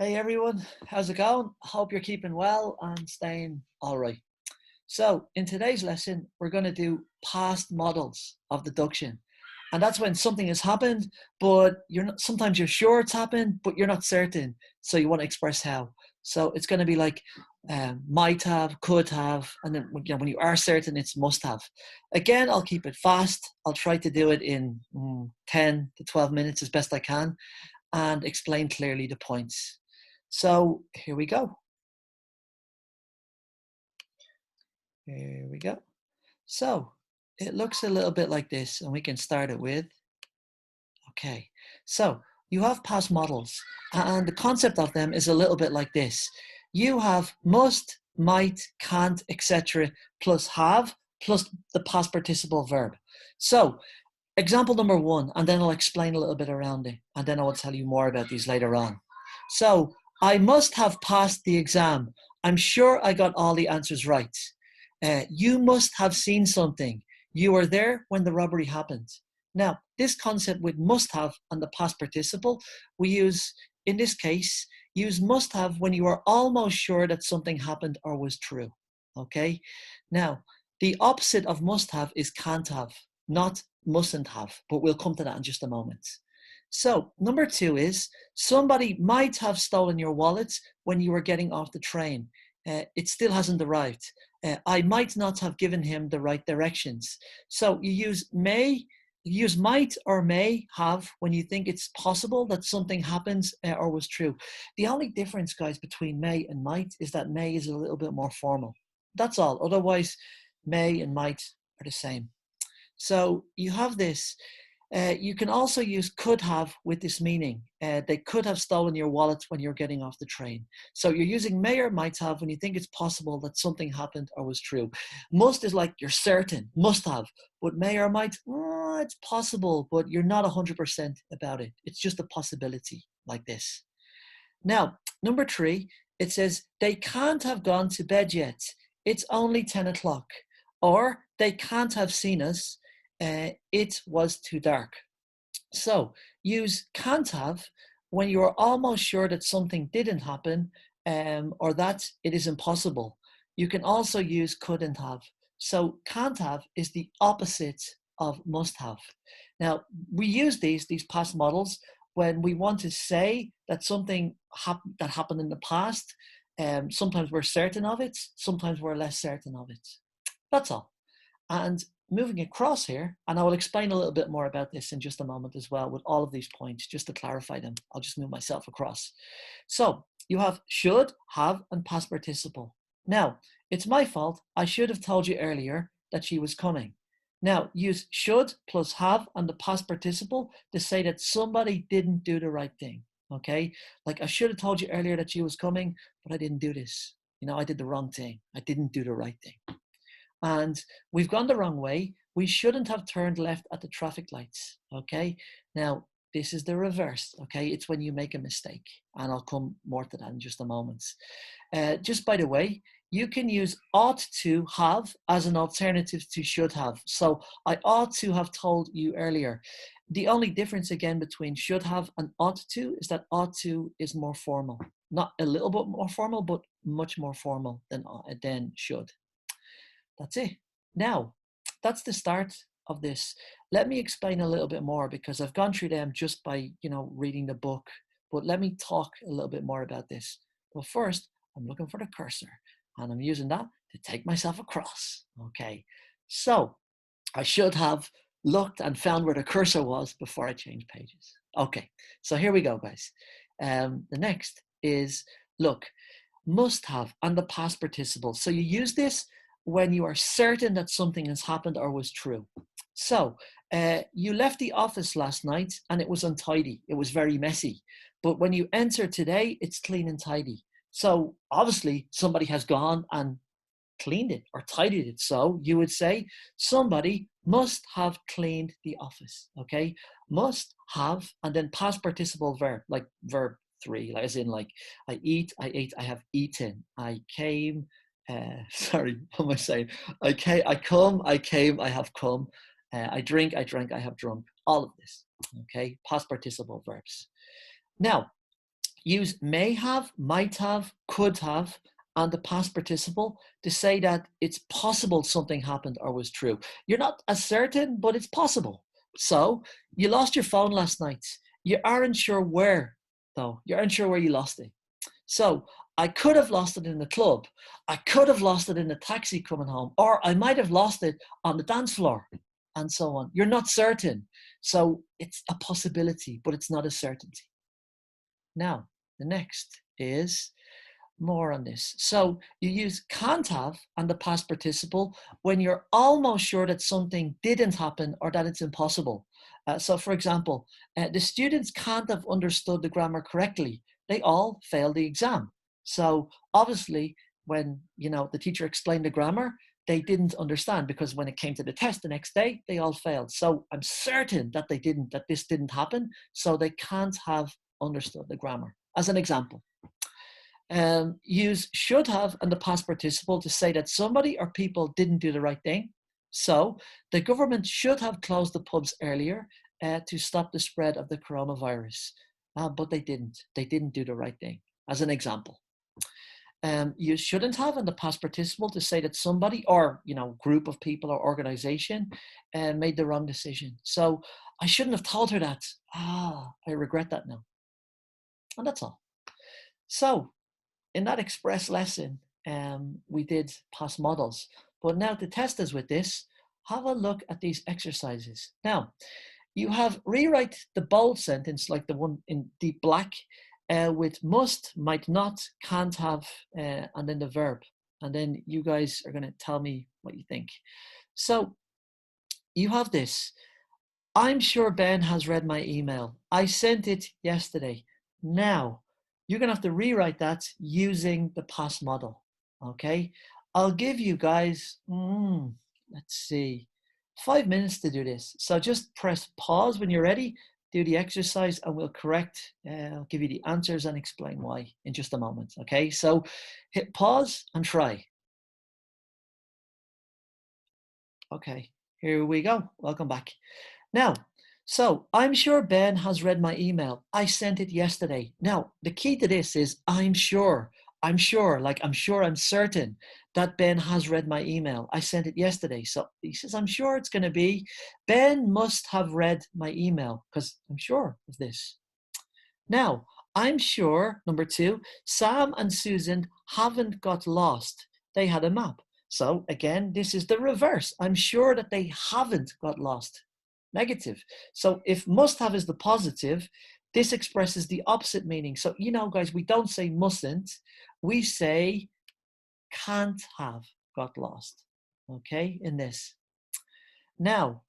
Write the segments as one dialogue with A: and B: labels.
A: Hey everyone, how's it going? Hope you're keeping well and staying all right. So, in today's lesson, we're going to do past models of deduction. And that's when something has happened, but sometimes you're sure it's happened, but you're not certain. So, you want to express how. So, it's going to be like might have, could have, and then when you are certain, it's must have. Again, I'll keep it fast. I'll try to do it in 10 to 12 minutes as best I can and explain clearly the points. So here we go. Here we go. So it looks a little bit like this, and we can start it with, okay. So you have past modals, and the concept of them is a little bit like this. You have must, might, can't, etc., plus have, plus the past participle verb. So example number one, and then I'll explain a little bit around it, and then I will tell you more about these later on. So I must have passed the exam. I'm sure I got all the answers right. You must have seen something. You were there when the robbery happened. Now, this concept with must have and the past participle, we use, in this case, use must have when you are almost sure that something happened or was true. Okay? Now, the opposite of must have is can't have, not mustn't have, but we'll come to that in just a moment. So, number two is somebody might have stolen your wallet when you were getting off the train. It still hasn't arrived. I might not have given him the right directions. So you use might or may have when you think it's possible that something happens or was true. The only difference, guys, between may and might is that may is a little bit more formal. That's all. Otherwise, may and might are the same. So you have this. You can also use could have with this meaning. They could have stolen your wallet when you're getting off the train. So you're using may or might have when you think it's possible that something happened or was true. Must is like you're certain, must have. But may or might, it's possible, but you're not 100% about it. It's just a possibility like this. Now, number three, it says they can't have gone to bed yet. It's only 10 o'clock. Or they can't have seen us. It was too dark. So use can't have when you are almost sure that something didn't happen or that it is impossible. You can also use couldn't have. So can't have is the opposite of must have. Now, we use these past models when we want to say that something that happened in the past. Sometimes we're certain of it, sometimes we're less certain of it. That's all. And moving across here, and I will explain a little bit more about this in just a moment as well with all of these points, just to clarify them. I'll just move myself across. So you have should, have, and past participle. Now, it's my fault. I should have told you earlier that she was coming. Now, use should plus have and the past participle to say that somebody didn't do the right thing. Okay? Like I should have told you earlier that she was coming, but I didn't do this. I did the wrong thing. I didn't do the right thing. And we've gone the wrong way. We shouldn't have turned left at the traffic lights. Okay. Now, this is the reverse. Okay. It's when you make a mistake. And I'll come more to that in just a moment. Just by the way, you can use ought to have as an alternative to should have. So I ought to have told you earlier. The only difference again between should have and ought to is that ought to is more formal. Not a little bit more formal, but much more formal than should. That's it. Now, that's the start of this. Let me explain a little bit more because I've gone through them just by, reading the book. But let me talk a little bit more about this. But first, I'm looking for the cursor and I'm using that to take myself across. Okay. So I should have looked and found where the cursor was before I changed pages. Okay. So here we go, guys. The next is, look, must have and the past participle. So you use this when you are certain that something has happened or was true. So you left the office last night and it was untidy. It was very messy. But when you enter today, it's clean and tidy. So obviously somebody has gone and cleaned it or tidied it. So you would say somebody must have cleaned the office. Okay. Must have, and then past participle verb, like verb 3, as in like I eat, I ate, I have eaten, I came, sorry, what am I saying? I come, I came, I have come. I drink, I drank, I have drunk. All of this, okay? Past participle verbs. Now, use may have, might have, could have, and the past participle to say that it's possible something happened or was true. You're not as certain, but it's possible. So you lost your phone last night. You aren't sure where, though. You aren't sure where you lost it. So I could have lost it in the club. I could have lost it in a taxi coming home, or I might have lost it on the dance floor, and so on. You're not certain. So it's a possibility, but it's not a certainty. Now, the next is more on this. So you use can't have and the past participle when you're almost sure that something didn't happen or that it's impossible. So for example, the students can't have understood the grammar correctly. They all failed the exam. So obviously when the teacher explained the grammar, they didn't understand because when it came to the test the next day, they all failed. So I'm certain that this didn't happen. So they can't have understood the grammar. As an example, use should have and the past participle to say that somebody or people didn't do the right thing. So the government should have closed the pubs earlier to stop the spread of the coronavirus, but they didn't. They didn't do the right thing, as an example. You shouldn't have in the past participle to say that somebody or group of people or organization made the wrong decision. So I shouldn't have told her that. I regret that now. And that's all. So in that express lesson, we did past models. But now to test us with this, have a look at these exercises. Now, you have rewrite the bold sentence like the one in deep black with must, might not, can't have, and then the verb. And then you guys are going to tell me what you think. So you have this. I'm sure Ben has read my email. I sent it yesterday. Now, you're going to have to rewrite that using the past model, okay? I'll give you guys, let's see, 5 minutes to do this. So just press pause when you're ready, do the exercise, and we'll correct, I'll give you the answers and explain why in just a moment, okay? So hit pause and try. Okay, here we go. Welcome back. Now, so I'm sure Ben has read my email. I sent it yesterday. Now, the key to this is I'm sure, I'm certain that Ben has read my email. I sent it yesterday. So he says, I'm sure it's going to be, Ben must have read my email because I'm sure of this. Now, I'm sure, number 2, Sam and Susan haven't got lost. They had a map. So again, this is the reverse. I'm sure that they haven't got lost. Negative. So if must have is the positive, this expresses the opposite meaning. So, guys, we don't say mustn't. We say can't have got lost. Okay, in this. Now,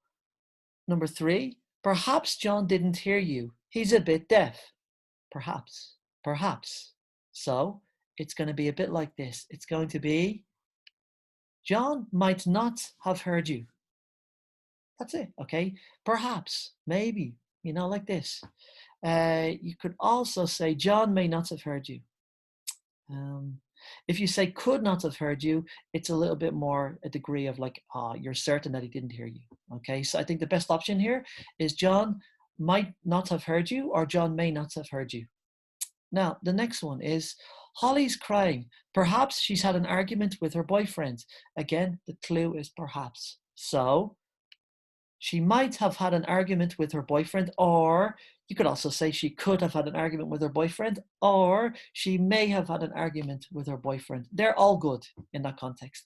A: number 3, perhaps John didn't hear you. He's a bit deaf. Perhaps. So it's going to be a bit like this. It's going to be, John might not have heard you. That's it, okay? Perhaps, maybe, like this. You could also say, John may not have heard you. If you say could not have heard you, it's a little bit more a degree of like, you're certain that he didn't hear you, okay? So I think the best option here is John might not have heard you or John may not have heard you. Now, the next one is Holly's crying. Perhaps she's had an argument with her boyfriend. Again, the clue is perhaps. So she might have had an argument with her boyfriend, or you could also say she could have had an argument with her boyfriend, or she may have had an argument with her boyfriend. They're all good in that context.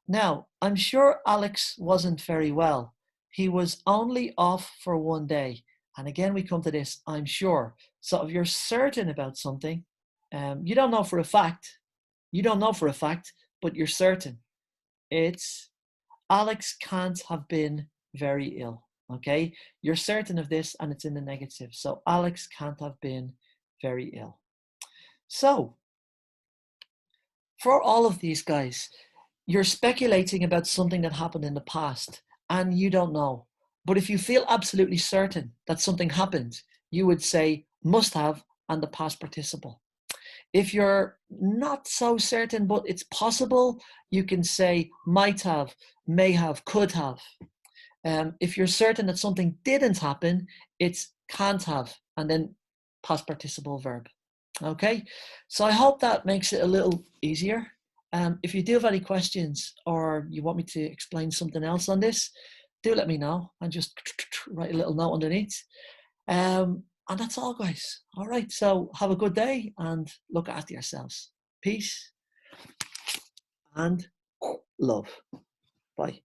A: Now, I'm sure Alex wasn't very well. He was only off for 1 day. And again, we come to this, I'm sure. So if you're certain about something, you don't know for a fact, but you're certain. It's Alex can't have been very ill, okay? You're certain of this and it's in the negative. So Alex can't have been very ill. So for all of these guys, you're speculating about something that happened in the past and you don't know. But if you feel absolutely certain that something happened, you would say must have and the past participle. If you're not so certain, but it's possible, you can say might have, may have, could have. If you're certain that something didn't happen, it's can't have, and then past participle verb. Okay, so I hope that makes it a little easier. If you do have any questions or you want me to explain something else on this, do let me know and just write a little note underneath. And that's all, guys. All right, so have a good day and look after yourselves. Peace and love. Bye.